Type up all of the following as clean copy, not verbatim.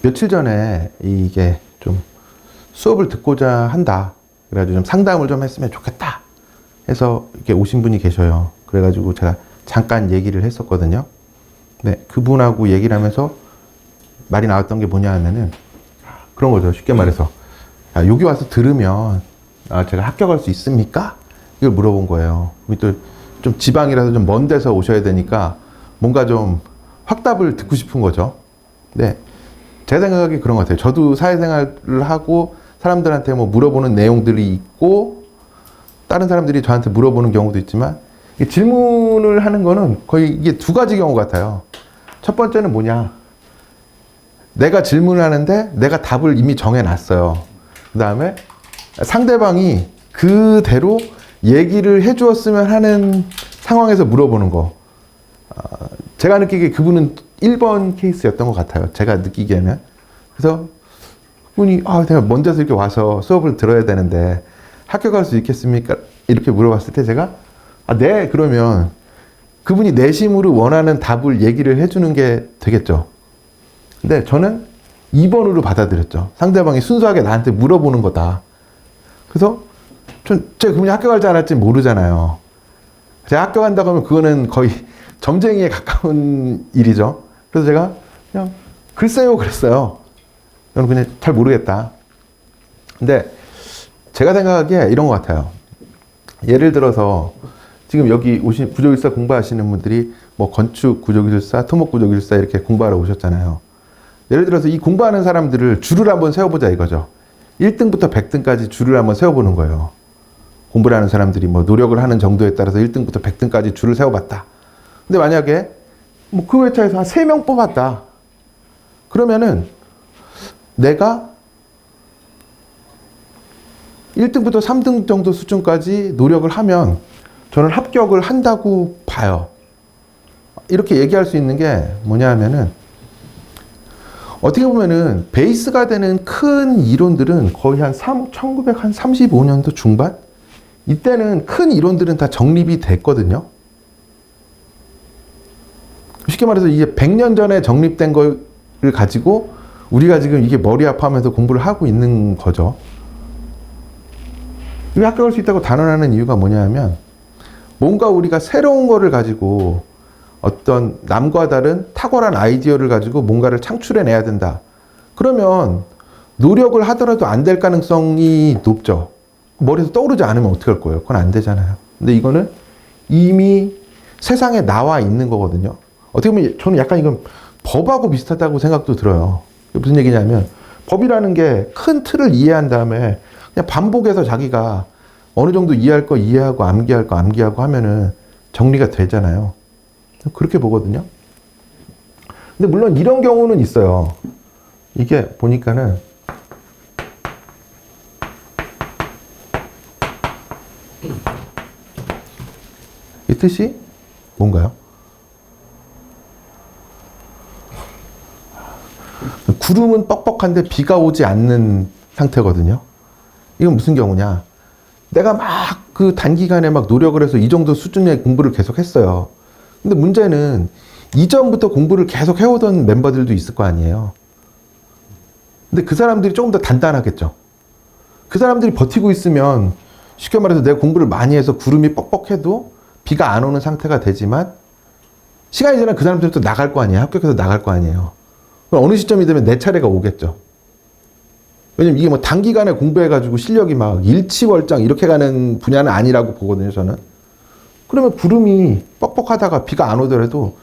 며칠 전에 이게 좀 수업을 듣고자 한다. 그래가지고 좀 상담을 좀 했으면 좋겠다. 해서 이렇게 오신 분이 계셔요. 그래가지고 제가 잠깐 얘기를 했었거든요. 네, 그분하고 얘기를 하면서 말이 나왔던 게 뭐냐 하면은 그런 거죠. 쉽게 말해서. 여기 와서 들으면 제가 합격할 수 있습니까? 이걸 물어본 거예요. 또 좀 지방이라서 좀 먼 데서 오셔야 되니까 뭔가 좀 확답을 듣고 싶은 거죠. 네. 제 생각이 그런 것 같아요. 저도 사회생활을 하고 사람들한테 뭐 물어보는 내용들이 있고 다른 사람들이 저한테 물어보는 경우도 있지만 질문을 하는 거는 거의 이게 두 가지 경우 같아요. 첫 번째는 뭐냐. 내가 질문을 하는데 내가 답을 이미 정해놨어요. 그 다음에 상대방이 그대로 얘기를 해주었으면 하는 상황에서 물어보는 거. 제가 느끼기에 그분은 1번 케이스였던 것 같아요. 제가 느끼기에는. 그래서 그분이 내가 먼 데서 이렇게 와서 수업을 들어야 되는데 합격할 수 있겠습니까? 이렇게 물어봤을 때 제가 네, 그러면 그분이 내심으로 원하는 답을 얘기를 해주는 게 되겠죠. 근데 저는 2번으로 받아들였죠. 상대방이 순수하게 나한테 물어보는 거다. 그래서 제가 그분이 합격할 줄 알았지 모르잖아요. 제가 합격한다고 하면 그거는 거의 점쟁이에 가까운 일이죠. 그래서 제가 그냥 글쎄요 그랬어요. 저는 그냥 잘 모르겠다. 근데 제가 생각하기에 이런 것 같아요. 예를 들어서 지금 여기 오신 구조기술사 공부하시는 분들이 뭐 건축 구조기술사, 토목 구조기술사 이렇게 공부하러 오셨잖아요. 예를 들어서 이 공부하는 사람들을 줄을 한번 세워보자 이거죠. 1등부터 100등까지 줄을 한번 세워보는 거예요. 공부를 하는 사람들이 뭐 노력을 하는 정도에 따라서 1등부터 100등까지 줄을 세워봤다. 근데 만약에 뭐 그 회차에서 한 3명 뽑았다. 그러면은 내가 1등부터 3등 정도 수준까지 노력을 하면 저는 합격을 한다고 봐요. 이렇게 얘기할 수 있는 게 뭐냐 하면은 어떻게 보면은 베이스가 되는 큰 이론들은 거의 한 1935년도 중반? 이때는 큰 이론들은 다 정립이 됐거든요. 쉽게 말해서 이게 100년 전에 정립된 걸 가지고 우리가 지금 이게 머리 아파하면서 공부를 하고 있는 거죠. 이 합격할 수 있다고 단언하는 이유가 뭐냐 하면 뭔가 우리가 새로운 거를 가지고 어떤 남과 다른 탁월한 아이디어를 가지고 뭔가를 창출해내야 된다. 그러면 노력을 하더라도 안 될 가능성이 높죠. 머리에서 떠오르지 않으면 어떡할 거예요? 그건 안 되잖아요. 근데 이거는 이미 세상에 나와 있는 거거든요. 어떻게 보면 저는 약간 이건 법하고 비슷하다고 생각도 들어요. 무슨 얘기냐면 법이라는 게 큰 틀을 이해한 다음에 그냥 반복해서 자기가 어느 정도 이해할 거 이해하고 암기할 거 암기하고 하면은 정리가 되잖아요. 그렇게 보거든요. 근데 물론 이런 경우는 있어요. 이게 보니까는 이 뜻이 뭔가요? 구름은 뻑뻑한데 비가 오지 않는 상태거든요. 이건 무슨 경우냐? 내가 막 그 단기간에 막 노력을 해서 이 정도 수준의 공부를 계속 했어요. 근데 문제는 이전부터 공부를 계속 해오던 멤버들도 있을 거 아니에요. 근데 그 사람들이 조금 더 단단하겠죠. 그 사람들이 버티고 있으면 쉽게 말해서 내가 공부를 많이 해서 구름이 뻑뻑해도 비가 안 오는 상태가 되지만 시간이 지나면 그 사람들이 또 나갈 거 아니에요. 합격해서 나갈 거 아니에요. 그럼 어느 시점이 되면 내 차례가 오겠죠. 왜냐면 이게 뭐 단기간에 공부해가지고 실력이 막 일치월장 이렇게 가는 분야는 아니라고 보거든요, 저는. 그러면 구름이 뻑뻑하다가 비가 안 오더라도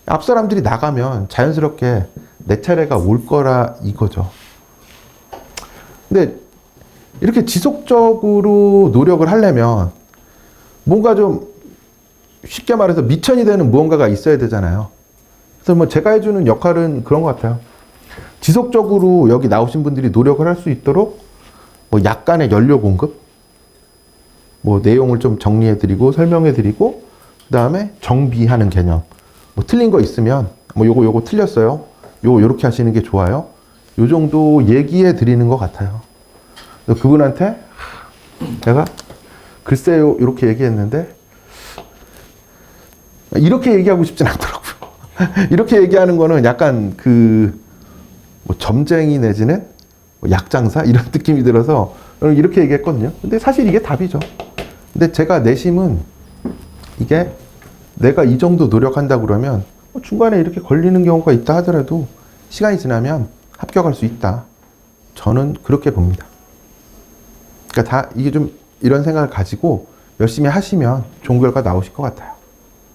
앞 사람들이 나가면 자연스럽게 내 차례가 올 거라 이거죠. 근데 이렇게 지속적으로 노력을 하려면 뭔가 좀 쉽게 말해서 미천이 되는 무언가가 있어야 되잖아요. 그래서 뭐 제가 해주는 역할은 그런 것 같아요. 지속적으로 여기 나오신 분들이 노력을 할 수 있도록 뭐 약간의 연료 공급, 뭐 내용을 좀 정리해드리고 설명해드리고 그 다음에 정비하는 개념. 뭐 틀린 거 있으면 뭐 요거 틀렸어요. 요렇게 하시는 게 좋아요. 요 정도 얘기해드리는 것 같아요. 그래서 그분한테 제가 글쎄요 이렇게 얘기했는데 이렇게 얘기하고 싶진 않더라고요. 이렇게 얘기하는 거는 약간 뭐 점쟁이 내지는 뭐 약장사 이런 느낌이 들어서 이렇게 얘기했거든요. 근데 사실 이게 답이죠. 근데 제가 내심은 이게 내가 이 정도 노력한다 그러면 중간에 이렇게 걸리는 경우가 있다 하더라도 시간이 지나면 합격할 수 있다. 저는 그렇게 봅니다. 그러니까 다 이게 좀 이런 생각을 가지고 열심히 하시면 좋은 결과 나오실 것 같아요.